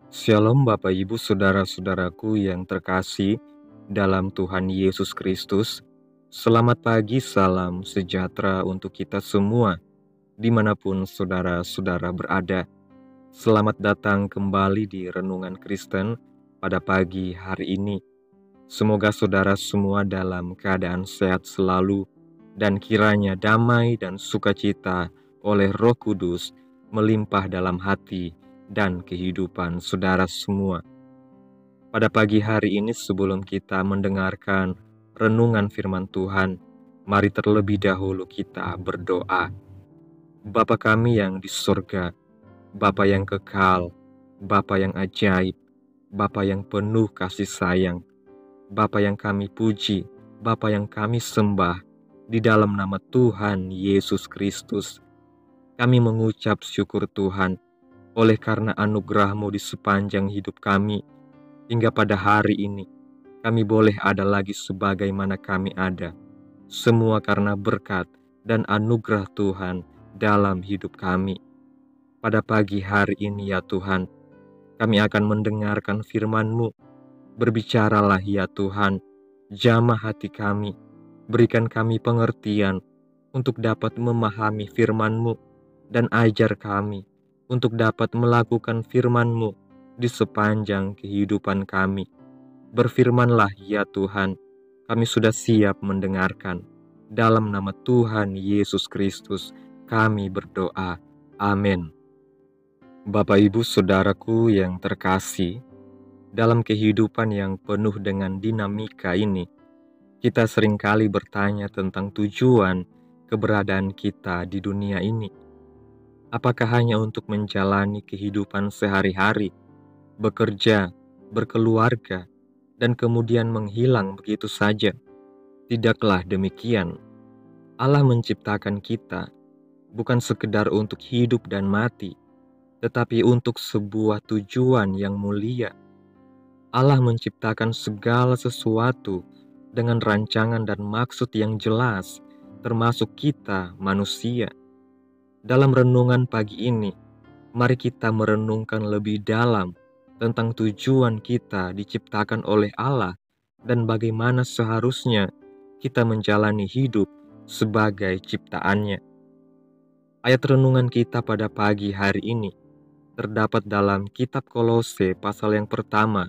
Shalom Bapak Ibu Saudara-saudaraku yang terkasih dalam Tuhan Yesus Kristus. Selamat pagi, salam sejahtera untuk kita semua dimanapun saudara-saudara berada. Selamat datang kembali di Renungan Kristen pada pagi hari ini. Semoga saudara semua dalam keadaan sehat selalu dan kiranya damai dan sukacita oleh Roh Kudus melimpah dalam hati dan kehidupan saudara semua. Pada pagi hari ini sebelum kita mendengarkan renungan firman Tuhan, mari terlebih dahulu kita berdoa. Bapa kami yang di surga, Bapa yang kekal, Bapa yang ajaib, Bapa yang penuh kasih sayang, Bapa yang kami puji, Bapa yang kami sembah, di dalam nama Tuhan Yesus Kristus, kami mengucap syukur Tuhan, oleh karena anugerah-Mu di sepanjang hidup kami, hingga pada hari ini, kami boleh ada lagi sebagaimana kami ada. Semua karena berkat dan anugerah Tuhan dalam hidup kami. Pada pagi hari ini ya Tuhan, kami akan mendengarkan firman-Mu. Berbicaralah ya Tuhan, jamah hati kami, berikan kami pengertian untuk dapat memahami firman-Mu, dan ajar kami untuk dapat melakukan firman-Mu di sepanjang kehidupan kami. Berfirmanlah ya Tuhan, kami sudah siap mendengarkan. Dalam nama Tuhan Yesus Kristus, kami berdoa. Amin. Bapak Ibu Saudaraku yang terkasih, dalam kehidupan yang penuh dengan dinamika ini, kita seringkali bertanya tentang tujuan keberadaan kita di dunia ini. Apakah hanya untuk menjalani kehidupan sehari-hari, bekerja, berkeluarga, dan kemudian menghilang begitu saja? Tidaklah demikian. Allah menciptakan kita bukan sekedar untuk hidup dan mati, tetapi untuk sebuah tujuan yang mulia. Allah menciptakan segala sesuatu dengan rancangan dan maksud yang jelas, termasuk kita manusia. Dalam renungan pagi ini, mari kita merenungkan lebih dalam tentang tujuan kita diciptakan oleh Allah dan bagaimana seharusnya kita menjalani hidup sebagai ciptaannya. Ayat renungan kita pada pagi hari ini terdapat dalam kitab Kolose pasal yang pertama,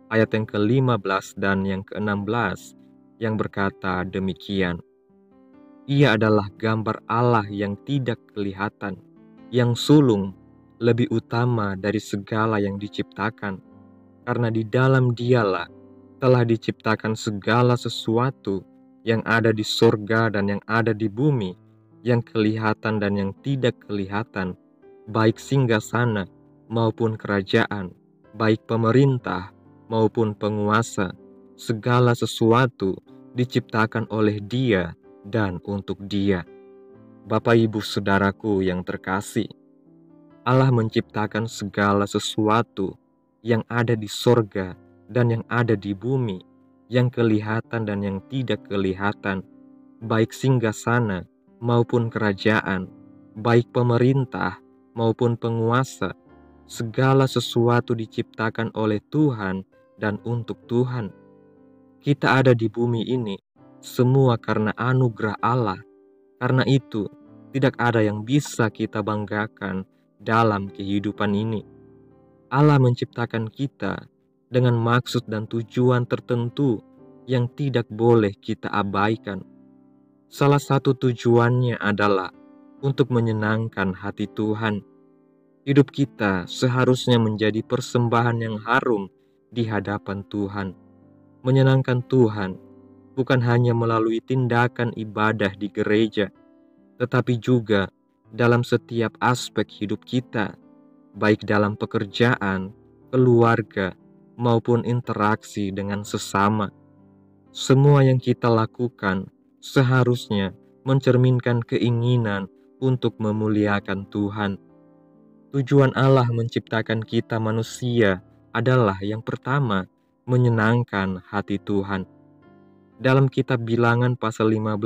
ayat yang ke-15 dan yang ke-16 yang berkata demikian. Ia adalah gambar Allah yang tidak kelihatan, yang sulung, lebih utama dari segala yang diciptakan, karena di dalam Dialah telah diciptakan segala sesuatu yang ada di surga dan yang ada di bumi, yang kelihatan dan yang tidak kelihatan, baik singgasana maupun kerajaan, baik pemerintah maupun penguasa. Segala sesuatu diciptakan oleh Dia dan untuk Dia. Bapak Ibu Saudaraku yang terkasih, Allah menciptakan segala sesuatu yang ada di sorga dan yang ada di bumi, yang kelihatan dan yang tidak kelihatan, baik singgasana maupun kerajaan, baik pemerintah maupun penguasa. Segala sesuatu diciptakan oleh Tuhan dan untuk Tuhan. Kita ada di bumi ini semua karena anugerah Allah. Karena itu, tidak ada yang bisa kita banggakan dalam kehidupan ini. Allah menciptakan kita dengan maksud dan tujuan tertentu yang tidak boleh kita abaikan. Salah satu tujuannya adalah untuk menyenangkan hati Tuhan. Hidup kita seharusnya menjadi persembahan yang harum di hadapan Tuhan. Menyenangkan Tuhan bukan hanya melalui tindakan ibadah di gereja, tetapi juga dalam setiap aspek hidup kita, baik dalam pekerjaan, keluarga, maupun interaksi dengan sesama. Semua yang kita lakukan seharusnya mencerminkan keinginan untuk memuliakan Tuhan. Tujuan Allah menciptakan kita manusia adalah yang pertama, menyenangkan hati Tuhan. Dalam kitab Bilangan pasal 15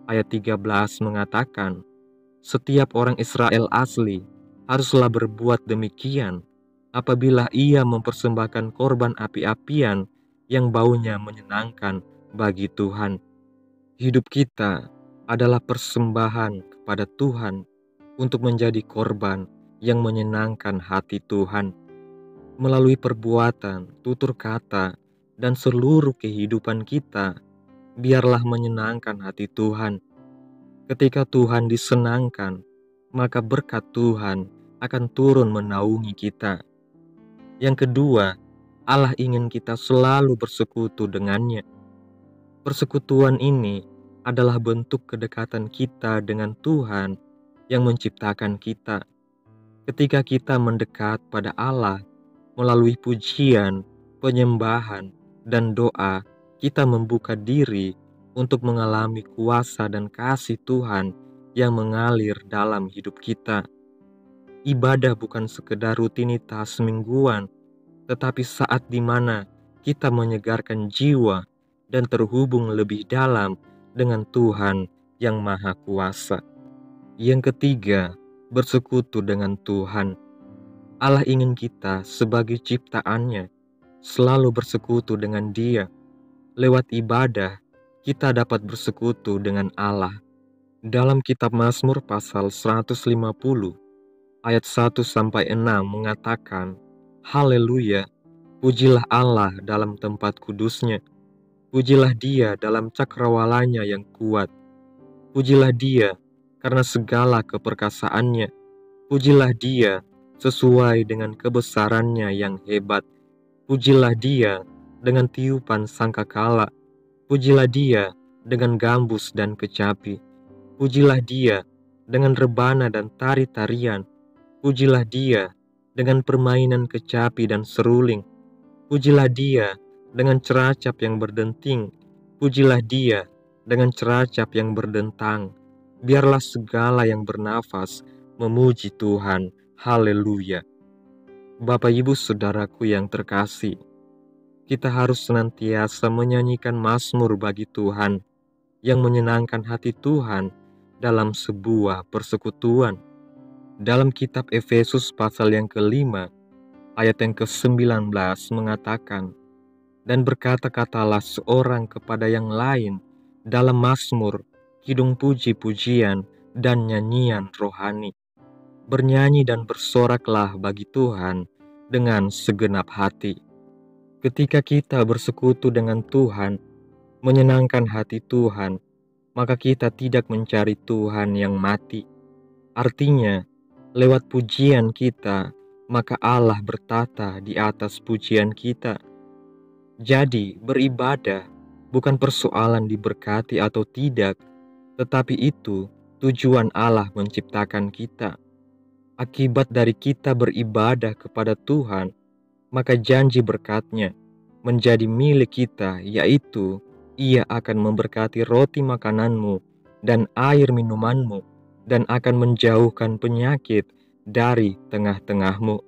ayat 13 mengatakan, setiap orang Israel asli haruslah berbuat demikian apabila ia mempersembahkan korban api-apian yang baunya menyenangkan bagi Tuhan. Hidup kita adalah persembahan kepada Tuhan untuk menjadi korban yang menyenangkan hati Tuhan. Melalui perbuatan, tutur kata, dan seluruh kehidupan kita, biarlah menyenangkan hati Tuhan. Ketika Tuhan disenangkan, maka berkat Tuhan akan turun menaungi kita. Yang kedua, Allah ingin kita selalu bersekutu dengannya. Persekutuan ini adalah bentuk kedekatan kita dengan Tuhan yang menciptakan kita. Ketika kita mendekat pada Allah melalui pujian, penyembahan, dan doa, kita membuka diri untuk mengalami kuasa dan kasih Tuhan yang mengalir dalam hidup kita. Ibadah bukan sekedar rutinitas mingguan, tetapi saat di mana kita menyegarkan jiwa dan terhubung lebih dalam dengan Tuhan yang Maha Kuasa. Yang ketiga, bersekutu dengan Tuhan. Allah ingin kita sebagai ciptaannya selalu bersekutu dengan Dia. Lewat ibadah, kita dapat bersekutu dengan Allah. Dalam kitab Mazmur pasal 150 ayat 1-6 mengatakan, Haleluya, pujilah Allah dalam tempat kudusnya. Pujilah Dia dalam cakrawalanya yang kuat. Pujilah Dia karena segala keperkasaannya. Pujilah Dia sesuai dengan kebesarannya yang hebat. Pujilah Dia dengan tiupan sangkakala. Pujilah Dia dengan gambus dan kecapi. Pujilah Dia dengan rebana dan tari-tarian. Pujilah Dia dengan permainan kecapi dan seruling. Pujilah Dia dengan ceracap yang berdenting. Pujilah Dia dengan ceracap yang berdentang. Biarlah segala yang bernafas memuji Tuhan. Haleluya. Bapak Ibu Saudaraku yang terkasih, kita harus senantiasa menyanyikan mazmur bagi Tuhan yang menyenangkan hati Tuhan dalam sebuah persekutuan. Dalam kitab Efesus pasal yang kelima, ayat yang ke-19 mengatakan, dan berkata-katalah seorang kepada yang lain dalam mazmur, kidung puji-pujian, dan nyanyian rohani. Bernyanyi dan bersoraklah bagi Tuhan dengan segenap hati. Ketika kita bersekutu dengan Tuhan, menyenangkan hati Tuhan, maka kita tidak mencari Tuhan yang mati. Artinya, lewat pujian kita, maka Allah bertata di atas pujian kita. Jadi, beribadah bukan persoalan diberkati atau tidak, tetapi itu tujuan Allah menciptakan kita. Akibat dari kita beribadah kepada Tuhan, maka janji berkat-Nya menjadi milik kita, yaitu Ia akan memberkati roti makananmu dan air minumanmu, dan akan menjauhkan penyakit dari tengah-tengahmu.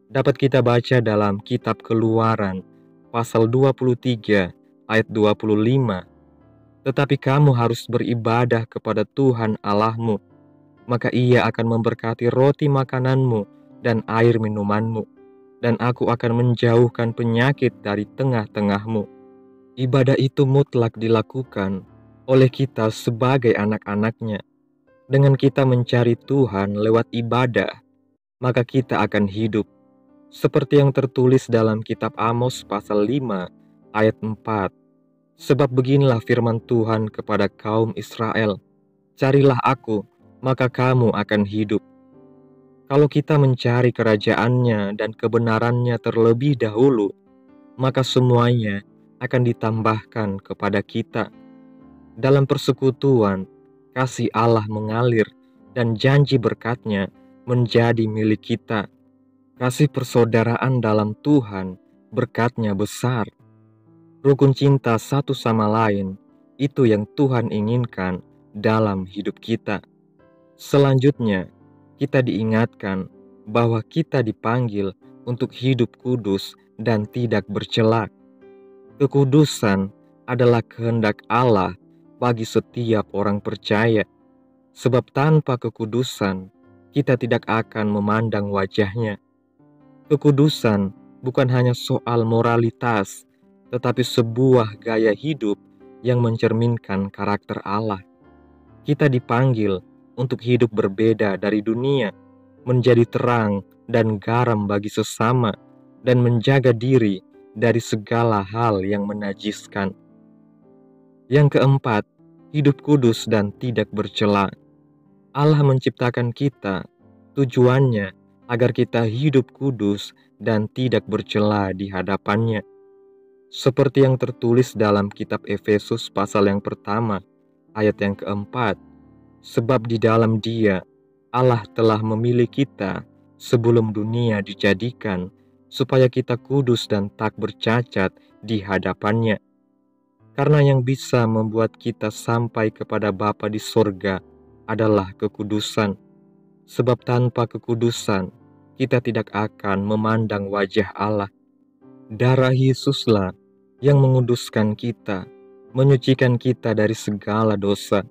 Dapat kita baca dalam kitab Keluaran, pasal 23, ayat 25. Tetapi kamu harus beribadah kepada Tuhan Allahmu, maka Ia akan memberkati roti makananmu dan air minumanmu, dan aku akan menjauhkan penyakit dari tengah-tengahmu. Ibadah itu mutlak dilakukan oleh kita sebagai anak-anak-Nya. Dengan kita mencari Tuhan lewat ibadah, maka kita akan hidup. Seperti yang tertulis dalam kitab Amos pasal 5 ayat 4. Sebab beginilah firman Tuhan kepada kaum Israel, carilah aku, maka kamu akan hidup. Kalau kita mencari kerajaan-Nya dan kebenaran-Nya terlebih dahulu, maka semuanya akan ditambahkan kepada kita. Dalam persekutuan, kasih Allah mengalir dan janji berkat-Nya menjadi milik kita. Kasih persaudaraan dalam Tuhan, berkat-Nya besar. Rukun cinta satu sama lain, itu yang Tuhan inginkan dalam hidup kita. Selanjutnya, kita diingatkan bahwa kita dipanggil untuk hidup kudus dan tidak bercela. Kekudusan adalah kehendak Allah bagi setiap orang percaya, sebab tanpa kekudusan, kita tidak akan memandang wajah-Nya. Kekudusan bukan hanya soal moralitas, tetapi sebuah gaya hidup yang mencerminkan karakter Allah. Kita dipanggil untuk hidup berbeda dari dunia, menjadi terang dan garam bagi sesama, dan menjaga diri dari segala hal yang menajiskan. Yang keempat, hidup kudus dan tidak bercela. Allah menciptakan kita, tujuannya agar kita hidup kudus dan tidak bercela di hadapannya. Seperti yang tertulis dalam kitab Efesus pasal yang pertama, ayat yang keempat, sebab di dalam Dia, Allah telah memilih kita sebelum dunia dijadikan, supaya kita kudus dan tak bercacat di hadapannya. Karena yang bisa membuat kita sampai kepada Bapa di sorga adalah kekudusan. Sebab tanpa kekudusan, kita tidak akan memandang wajah Allah. Darah Yesuslah yang menguduskan kita, menyucikan kita dari segala dosa.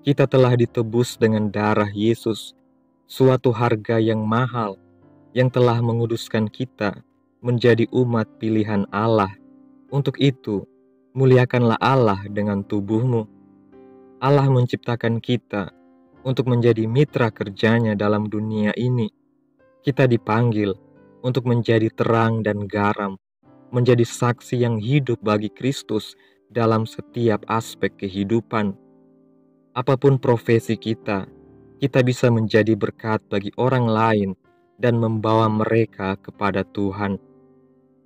Kita telah ditebus dengan darah Yesus, suatu harga yang mahal, yang telah menguduskan kita menjadi umat pilihan Allah. Untuk itu, muliakanlah Allah dengan tubuhmu. Allah menciptakan kita untuk menjadi mitra kerjanya dalam dunia ini. Kita dipanggil untuk menjadi terang dan garam, menjadi saksi yang hidup bagi Kristus dalam setiap aspek kehidupan. Apapun profesi kita bisa menjadi berkat bagi orang lain dan membawa mereka kepada Tuhan.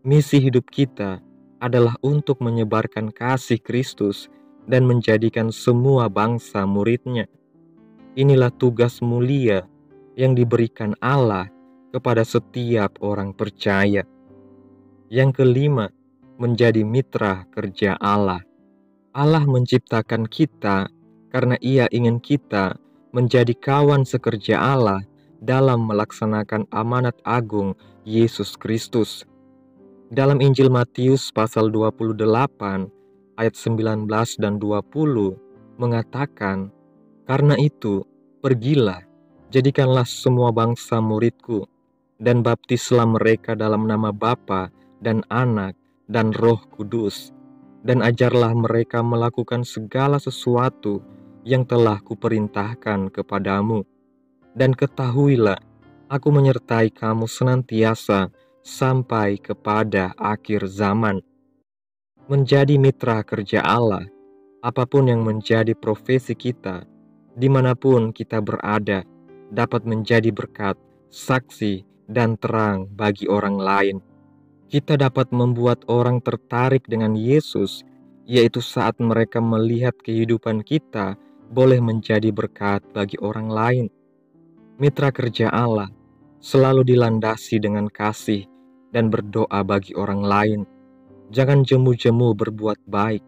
Misi hidup kita adalah untuk menyebarkan kasih Kristus dan menjadikan semua bangsa murid-Nya. Inilah tugas mulia yang diberikan Allah kepada setiap orang percaya. Yang kelima, menjadi mitra kerja Allah. Allah menciptakan kita karena Ia ingin kita menjadi kawan sekerja Allah dalam melaksanakan amanat agung Yesus Kristus. Dalam Injil Matius pasal 28 ayat 19 dan 20 mengatakan, "Karena itu, pergilah, jadikanlah semua bangsa muridku, dan baptislah mereka dalam nama Bapa dan Anak dan Roh Kudus, dan ajarlah mereka melakukan segala sesuatu yang telah kuperintahkan kepadamu. Dan ketahuilah, aku menyertai kamu senantiasa sampai kepada akhir zaman." Menjadi mitra kerja Allah, apapun yang menjadi profesi kita, dimanapun kita berada, dapat menjadi berkat, saksi, dan terang bagi orang lain. Kita dapat membuat orang tertarik dengan Yesus, yaitu saat mereka melihat kehidupan kita boleh menjadi berkat bagi orang lain. Mitra kerja Allah selalu dilandasi dengan kasih dan berdoa bagi orang lain. Jangan jemu-jemu berbuat baik,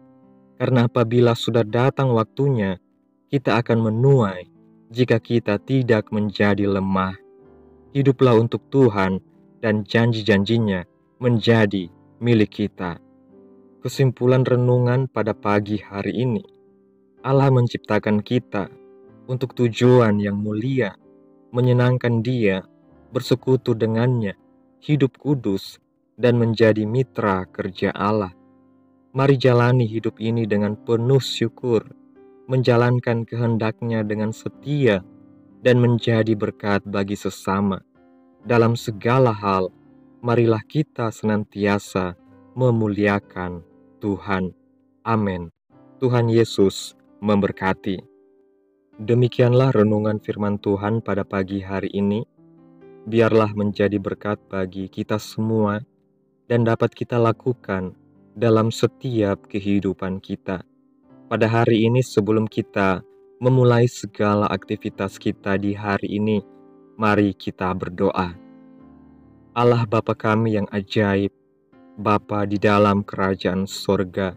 karena apabila sudah datang waktunya, kita akan menuai jika kita tidak menjadi lemah. Hiduplah untuk Tuhan dan janji-janjinya menjadi milik kita. Kesimpulan renungan pada pagi hari ini, Allah menciptakan kita untuk tujuan yang mulia, menyenangkan Dia, bersekutu dengannya, hidup kudus, dan menjadi mitra kerja Allah. Mari jalani hidup ini dengan penuh syukur, menjalankan kehendak-Nya dengan setia, dan menjadi berkat bagi sesama. Dalam segala hal, marilah kita senantiasa memuliakan Tuhan. Amin. Tuhan Yesus memberkati. Demikianlah renungan firman Tuhan pada pagi hari ini. Biarlah menjadi berkat bagi kita semua dan dapat kita lakukan dalam setiap kehidupan kita. Pada hari ini sebelum kita memulai segala aktivitas kita di hari ini, mari kita berdoa. Allah Bapa kami yang ajaib, Bapa di dalam kerajaan sorga,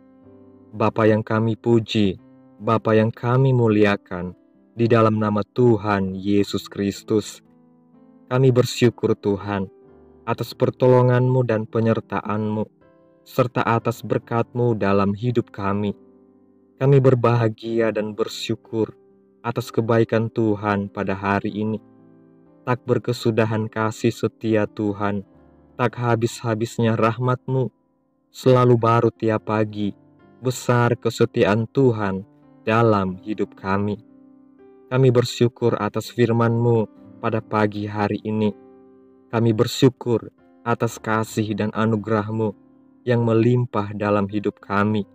Bapa yang kami puji, Bapa yang kami muliakan, di dalam nama Tuhan Yesus Kristus. Kami bersyukur Tuhan, atas pertolongan-Mu dan penyertaan-Mu, serta atas berkat-Mu dalam hidup kami. Kami berbahagia dan bersyukur atas kebaikan Tuhan pada hari ini. Tak berkesudahan kasih setia Tuhan Tak habis-habisnya rahmat-Mu, selalu baru tiap pagi. Besar kesetiaan Tuhan dalam hidup kami. Kami bersyukur atas firman-Mu pada pagi hari ini. Kami bersyukur atas kasih dan anugerah-Mu yang melimpah dalam hidup kami.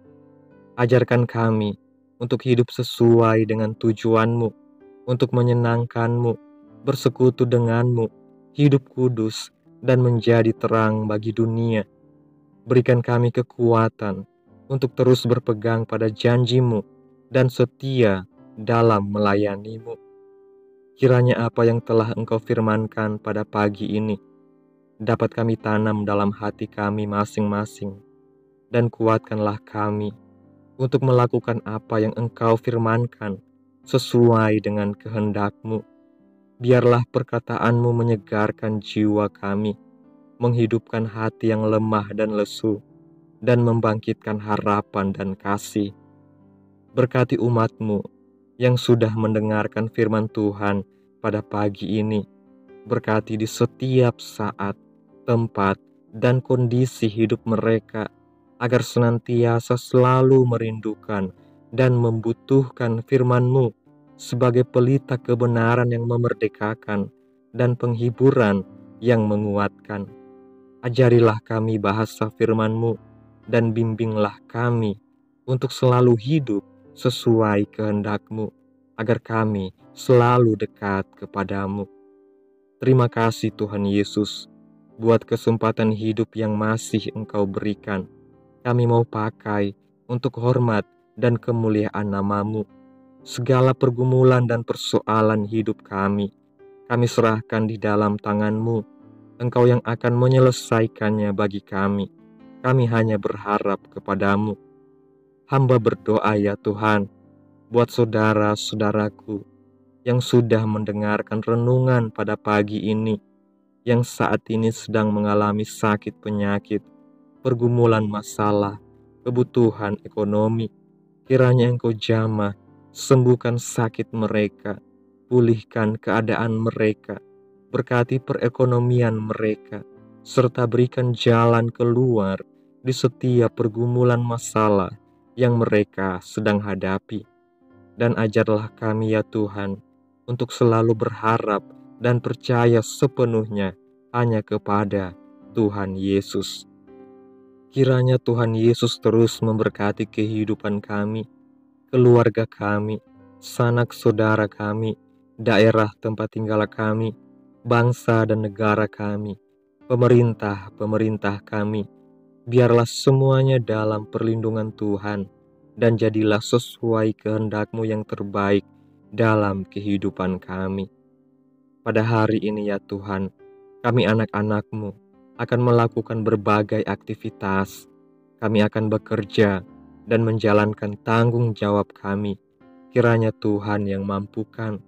Ajarkan kami untuk hidup sesuai dengan tujuan-Mu, untuk menyenangkan-Mu, bersekutu dengan-Mu, hidup kudus, dan menjadi terang bagi dunia. Berikan kami kekuatan untuk terus berpegang pada janji-Mu dan setia dalam melayani-Mu. Kiranya apa yang telah Engkau firmankan pada pagi ini dapat kami tanam dalam hati kami masing-masing, dan kuatkanlah kami untuk melakukan apa yang Engkau firmankan sesuai dengan kehendak-Mu. Biarlah perkataan-Mu menyegarkan jiwa kami, menghidupkan hati yang lemah dan lesu, dan membangkitkan harapan dan kasih. Berkati umat-Mu yang sudah mendengarkan firman Tuhan pada pagi ini. Berkati di setiap saat, tempat, dan kondisi hidup mereka, agar senantiasa selalu merindukan dan membutuhkan firman-Mu sebagai pelita kebenaran yang memerdekakan dan penghiburan yang menguatkan. Ajarilah kami bahasa firman-Mu dan bimbinglah kami untuk selalu hidup sesuai kehendak-Mu, agar kami selalu dekat kepadamu. Terima kasih Tuhan Yesus, buat kesempatan hidup yang masih Engkau berikan. Kami mau pakai untuk hormat dan kemuliaan nama-Mu. Segala pergumulan dan persoalan hidup kami serahkan di dalam tangan-Mu. Engkau yang akan menyelesaikannya bagi kami. Kami hanya berharap kepadamu. Hamba berdoa ya Tuhan, buat saudara-saudaraku yang sudah mendengarkan renungan pada pagi ini, yang saat ini sedang mengalami sakit penyakit, pergumulan masalah, kebutuhan ekonomi. Kiranya Engkau jamah, sembuhkan sakit mereka, pulihkan keadaan mereka, berkati perekonomian mereka, serta berikan jalan keluar di setiap pergumulan masalah yang mereka sedang hadapi. Dan ajarlah kami ya Tuhan, untuk selalu berharap dan percaya sepenuhnya hanya kepada Tuhan Yesus. Kiranya Tuhan Yesus terus memberkati kehidupan kami, keluarga kami, sanak saudara kami, daerah tempat tinggal kami, bangsa dan negara kami, pemerintah kami. Biarlah semuanya dalam perlindungan Tuhan, dan jadilah sesuai kehendak-Mu yang terbaik dalam kehidupan kami. Pada hari ini ya Tuhan, kami anak-anak-Mu akan melakukan berbagai aktivitas. Kami akan bekerja dan menjalankan tanggung jawab kami. Kiranya Tuhan yang mampukan.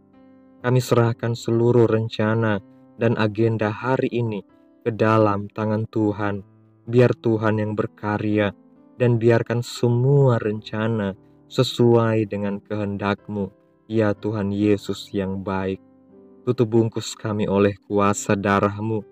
Kami serahkan seluruh rencana dan agenda hari ini ke dalam tangan Tuhan. Biar Tuhan yang berkarya, dan biarkan semua rencana sesuai dengan kehendak-Mu, ya Tuhan Yesus yang baik. Tutup bungkus kami oleh kuasa darah-Mu.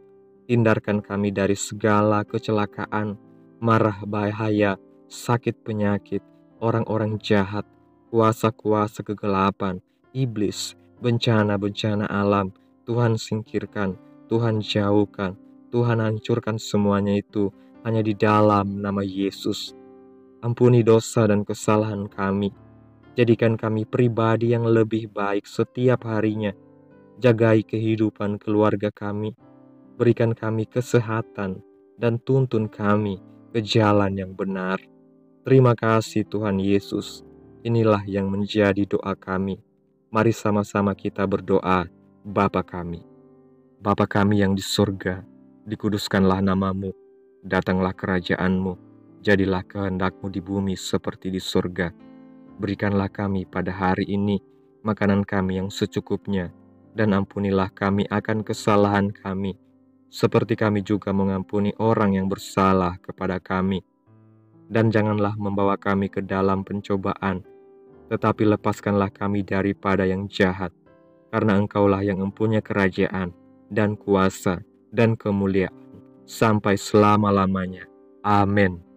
Hindarkan kami dari segala kecelakaan, marah bahaya, sakit penyakit, orang-orang jahat, kuasa-kuasa kegelapan, iblis, bencana-bencana alam. Tuhan singkirkan, Tuhan jauhkan, Tuhan hancurkan semuanya itu hanya di dalam nama Yesus. Ampuni dosa dan kesalahan kami. Jadikan kami pribadi yang lebih baik setiap harinya. Jagai kehidupan keluarga kami. Berikan kami kesehatan dan tuntun kami ke jalan yang benar. Terima kasih Tuhan Yesus. Inilah yang menjadi doa kami. Mari sama-sama kita berdoa. Bapa kami. Bapa kami yang di surga, dikuduskanlah nama-Mu, datanglah kerajaan-Mu, jadilah kehendak-Mu di bumi seperti di surga. Berikanlah kami pada hari ini makanan kami yang secukupnya, dan ampunilah kami akan kesalahan kami, seperti kami juga mengampuni orang yang bersalah kepada kami. Dan janganlah membawa kami ke dalam pencobaan, tetapi lepaskanlah kami daripada yang jahat, karena Engkaulah yang mempunyai kerajaan, dan kuasa, dan kemuliaan, sampai selama-lamanya. Amin.